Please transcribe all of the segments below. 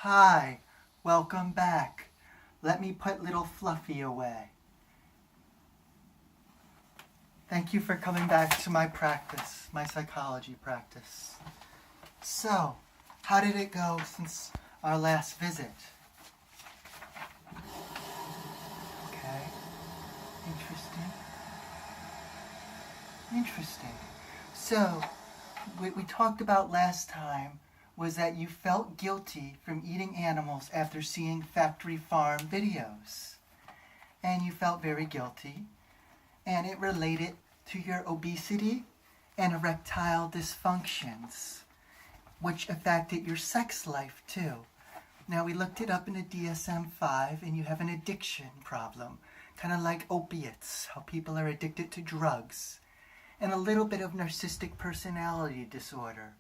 Hi, welcome back. Let me put little Fluffy away. Thank you for coming back to my practice, my psychology practice. So, how did it go since our last visit? Okay, interesting. So, what we talked about last time was that you felt guilty from eating animals after seeing factory farm videos. And you felt very guilty. And it related to your obesity and erectile dysfunctions, which affected your sex life too. Now we looked it up in the DSM-5 and you have an addiction problem, kind of like opiates, how people are addicted to drugs, and a little bit of narcissistic personality disorder.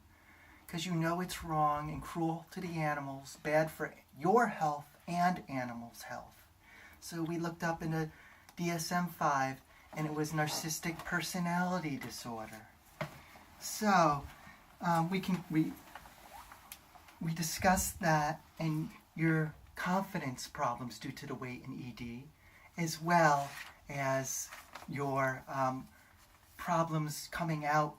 Because you know it's wrong and cruel to the animals, bad for your health and animals' health. So we looked up in the DSM-5 and it was narcissistic personality disorder. So we discussed that and your confidence problems due to the weight and ED, as well as your problems coming out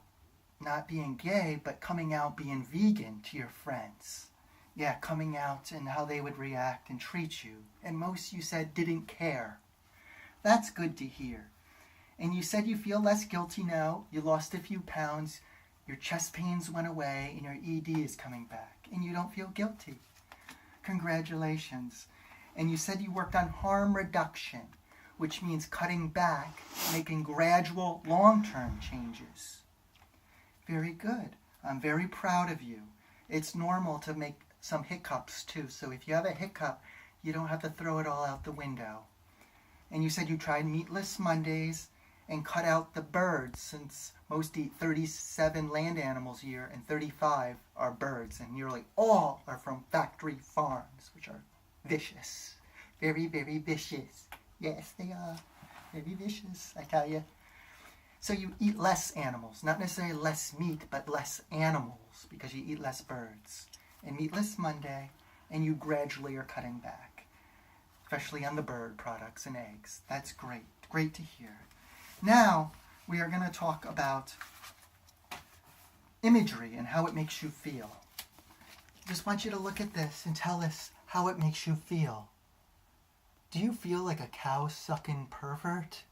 not being gay, but coming out being vegan to your friends. Yeah, coming out and how they would react and treat you. And most, you said, didn't care. That's good to hear. And you said you feel less guilty now. You lost a few pounds. Your chest pains went away and your ED is coming back. And you don't feel guilty. Congratulations. And you said you worked on harm reduction, which means cutting back, making gradual long-term changes. Very good. I'm very proud of you. It's normal to make some hiccups too, so if you have a hiccup, you don't have to throw it all out the window. And you said you tried meatless Mondays and cut out the birds, since most eat 37 land animals a year and 35 are birds, and nearly all are from factory farms, which are vicious. Very, very vicious. Yes, they are. Very vicious, I tell you. So you eat less animals, not necessarily less meat, but less animals, because you eat less birds. And meatless Monday, and you gradually are cutting back, especially on the bird products and eggs. That's great. Great to hear. Now, we are going to talk about imagery and how it makes you feel. Just want you to look at this and tell us how it makes you feel. Do you feel like a cow-sucking pervert?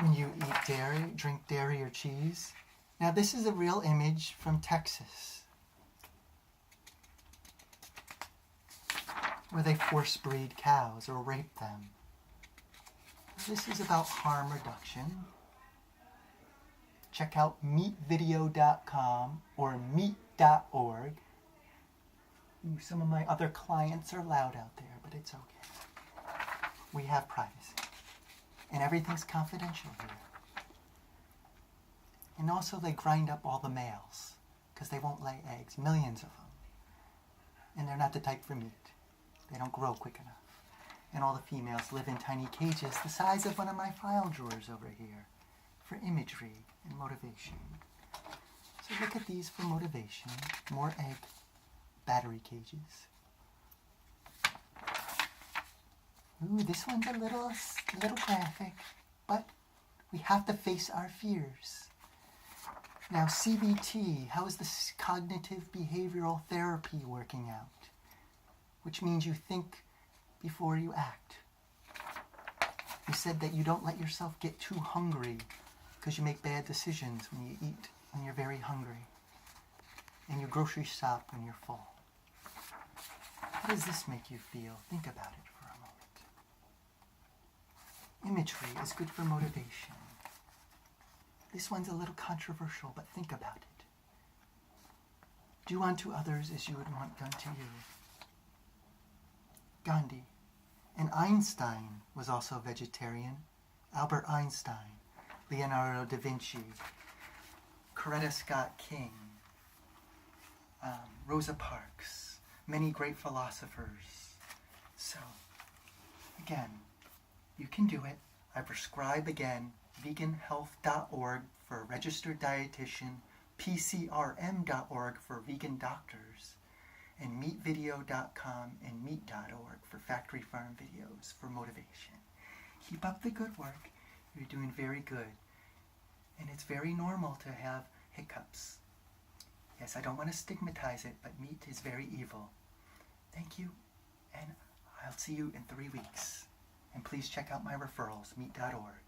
When you eat dairy, drink dairy or cheese? Now this is a real image from Texas, where they force breed cows or rape them. This is about harm reduction. Check out meatvideo.com or meat.org. Some of my other clients are loud out there, but it's okay. We have privacy. And everything's confidential here. And also they grind up all the males, because they won't lay eggs, millions of them. And they're not the type for meat. They don't grow quick enough. And all the females live in tiny cages the size of one of my file drawers over here, for imagery and motivation. So look at these for motivation. More egg battery cages. Ooh, this one's a little graphic, but we have to face our fears. Now, CBT, how is this cognitive behavioral therapy working out? Which means you think before you act. You said that you don't let yourself get too hungry because you make bad decisions when you eat when you're very hungry. And you grocery shop when you're full. How does this make you feel? Think about it for a moment. Imagery is good for motivation. This one's a little controversial, but think about it. Do unto others as you would want done to you. Gandhi. And Einstein was also a vegetarian. Albert Einstein, Leonardo da Vinci, Coretta Scott King, Rosa Parks, many great philosophers. So, again, you can do it. I prescribe, again, veganhealth.org for a registered dietitian PCRM.org for vegan doctors, and meatvideo.com and meat.org for factory farm videos for motivation. Keep up the good work. You're doing very good. And it's very normal to have hiccups. Yes, I don't want to stigmatize it, but meat is very evil. Thank you, and I'll see you in 3 weeks. And please check out my referrals, meat.org.